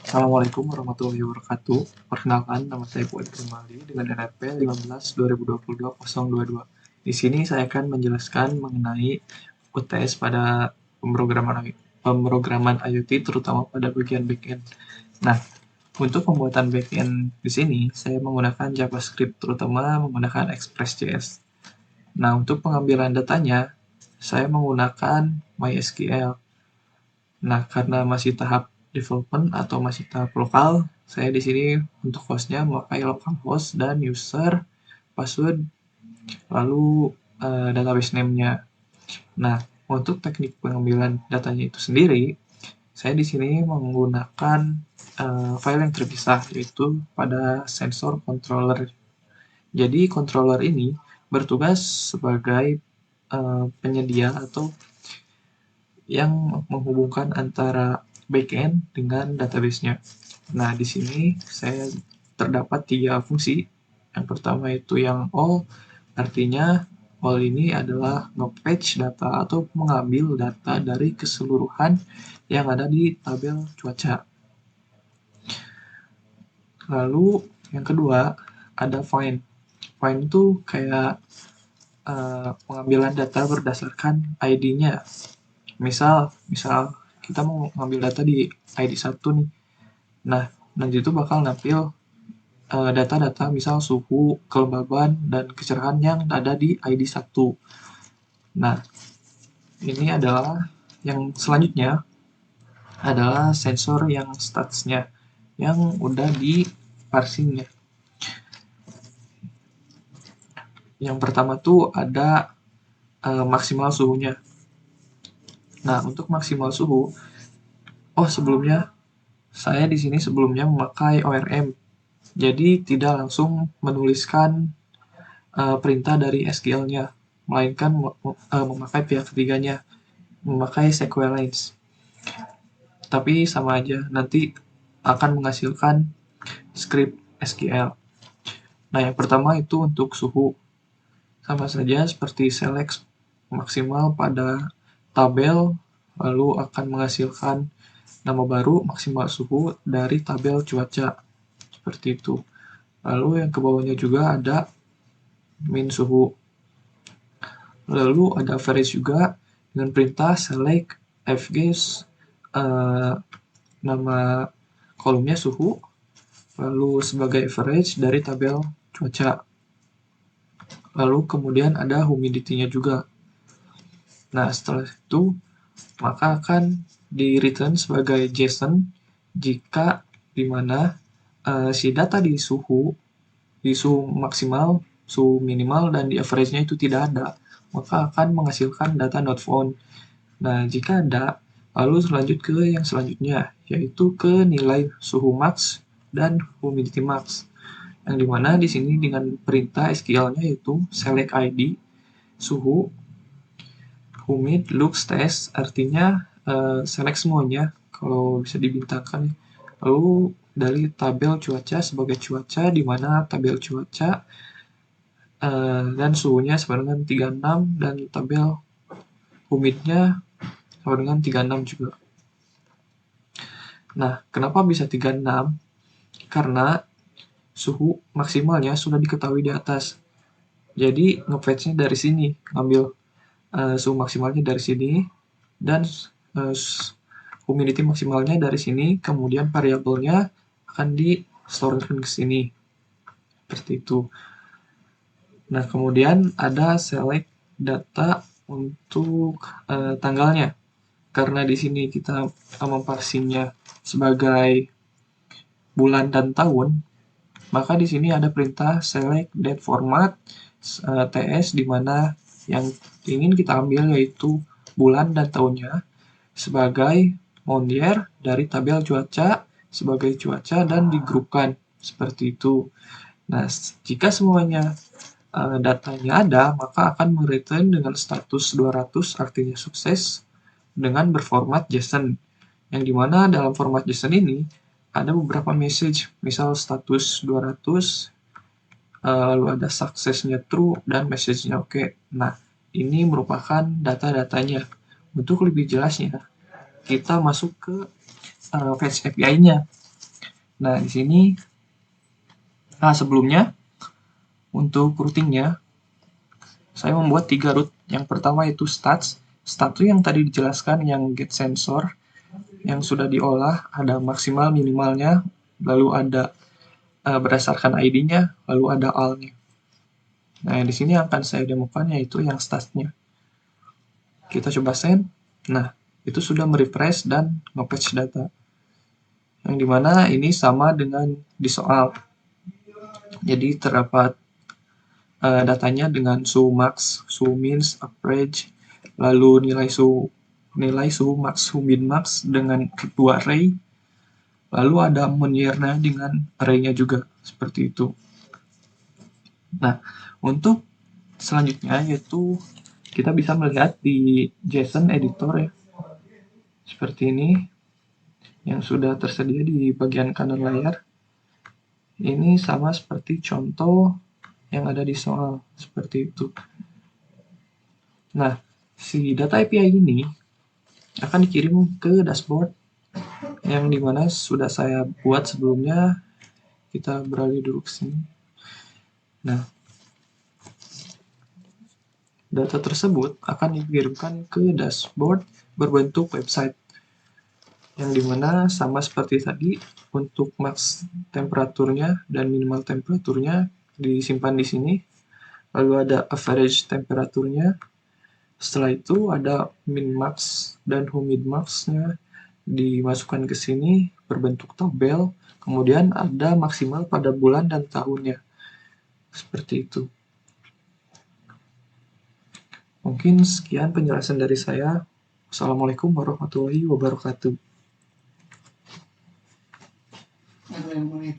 Assalamualaikum warahmatullahi wabarakatuh. Perkenalkan, nama saya Fuad Krimali dengan NRP 15/2022-022. Di sini saya akan menjelaskan mengenai UTS pada pemrograman IoT, terutama pada bagian backend. Nah, untuk pembuatan backend di sini, saya menggunakan JavaScript, terutama menggunakan Express.js. Nah, untuk pengambilan datanya, saya menggunakan MySQL. Nah, karena masih tahap development atau masih tahap lokal, saya di sini untuk hostnya memakai localhost dan user, password, lalu database name-nya. Nah, untuk teknik pengambilan datanya itu sendiri, saya di sini menggunakan file yang terpisah, yaitu pada sensor controller. Jadi, controller ini bertugas sebagai penyedia atau yang menghubungkan antara backend dengan database-nya. Nah, di sini saya terdapat 3 fungsi. Yang pertama itu yang all, artinya all ini adalah nge-fetch data atau mengambil data dari keseluruhan yang ada di tabel cuaca. Lalu yang kedua ada find. Find itu kayak pengambilan data berdasarkan ID-nya. Misal kita mau ngambil data di ID 1 nih. Nah, nanti itu bakal nampil data-data misal suhu, kelembaban, dan kecerahan yang ada di ID 1. Nah, ini adalah yang selanjutnya adalah sensor yang statsnya yang udah di parsingnya. Yang pertama tuh ada maksimal suhunya. Nah, untuk maksimal suhu, sebelumnya saya di sini sebelumnya memakai ORM. Jadi tidak langsung menuliskan perintah dari SQL-nya, melainkan memakai pihak ketiganya, memakai SQLines. Tapi sama aja, nanti akan menghasilkan script SQL. Nah, yang pertama itu untuk suhu. Sama saja seperti select maksimal pada tabel, lalu akan menghasilkan nama baru maksimal suhu dari tabel cuaca. Seperti itu. Lalu yang ke bawahnya juga ada min suhu. Lalu ada average juga dengan perintah select fgs nama kolomnya suhu, lalu sebagai average dari tabel cuaca. Lalu kemudian ada humidity-nya juga. Nah, setelah itu maka akan di return sebagai JSON jika dimana si data di suhu maksimal, suhu minimal, dan di average-nya itu tidak ada, maka akan menghasilkan data not found. Nah, jika ada, lalu lanjut ke yang selanjutnya, yaitu ke nilai suhu max dan humidity max. Yang dimana di sini dengan perintah SQL-nya yaitu select ID, suhu, humid, looks, test, artinya select semuanya, kalau bisa dibintangkan. Lalu dari tabel cuaca sebagai cuaca, di mana tabel cuaca dan suhunya sama dengan 36 dan tabel humidnya sama dengan 36 juga. Nah, kenapa bisa 36? Karena suhu maksimalnya sudah diketahui di atas. Jadi nge-fetch-nya dari sini, ngambil suhu maksimalnya dari sini dan humidity maksimalnya dari sini, kemudian variabelnya akan di-storekan ke sini. Seperti itu. Nah, kemudian ada select data untuk tanggalnya. Karena di sini kita memparsingnya sebagai bulan dan tahun, maka di sini ada perintah select date format TS, di mana yang ingin kita ambil yaitu bulan dan tahunnya sebagai month year dari tabel cuaca sebagai cuaca dan digrupkan seperti itu. Nah, jika semuanya datanya ada, maka akan mereturn dengan status 200, artinya sukses, dengan berformat JSON. Yang dimana dalam format JSON ini ada beberapa message, misal status 200, lalu ada suksesnya true dan message-nya oke. Nah, ini merupakan data-datanya. Untuk lebih jelasnya, kita masuk ke Fetch API-nya. Nah, di sini sebelumnya untuk routingnya saya membuat 3 root. Yang pertama itu stats. Stats itu yang tadi dijelaskan, yang get sensor, yang sudah diolah, ada maksimal minimalnya, lalu ada berdasarkan ID-nya, lalu ada all-nya. Nah, di sini akan saya demokan yaitu yang stats-nya. Kita coba send. Nah, itu sudah merefresh dan nge-patch data. Yang dimana ini sama dengan di soal. Jadi terdapat datanya dengan suhu max, suhu min, average, lalu nilai suhu max, suhu min max dengan 2 array, lalu ada moniernya dengan array-nya juga, seperti itu. Nah, untuk selanjutnya yaitu kita bisa melihat di JSON editor ya, seperti ini, yang sudah tersedia di bagian kanan layar. Ini sama seperti contoh yang ada di soal, seperti itu. Nah, si data API ini akan dikirim ke dashboard yang dimana sudah saya buat sebelumnya. Kita beralih dulu ke sini. Nah, data tersebut akan dikirimkan ke dashboard berbentuk website, yang dimana sama seperti tadi, untuk max temperaturnya dan minimal temperaturnya disimpan di sini, lalu ada average temperaturnya. Setelah itu ada min max dan humid max-nya dimasukkan ke sini berbentuk tabel, kemudian ada maksimal pada bulan dan tahunnya, seperti itu. Mungkin sekian penjelasan dari saya. Wassalamualaikum warahmatullahi wabarakatuh.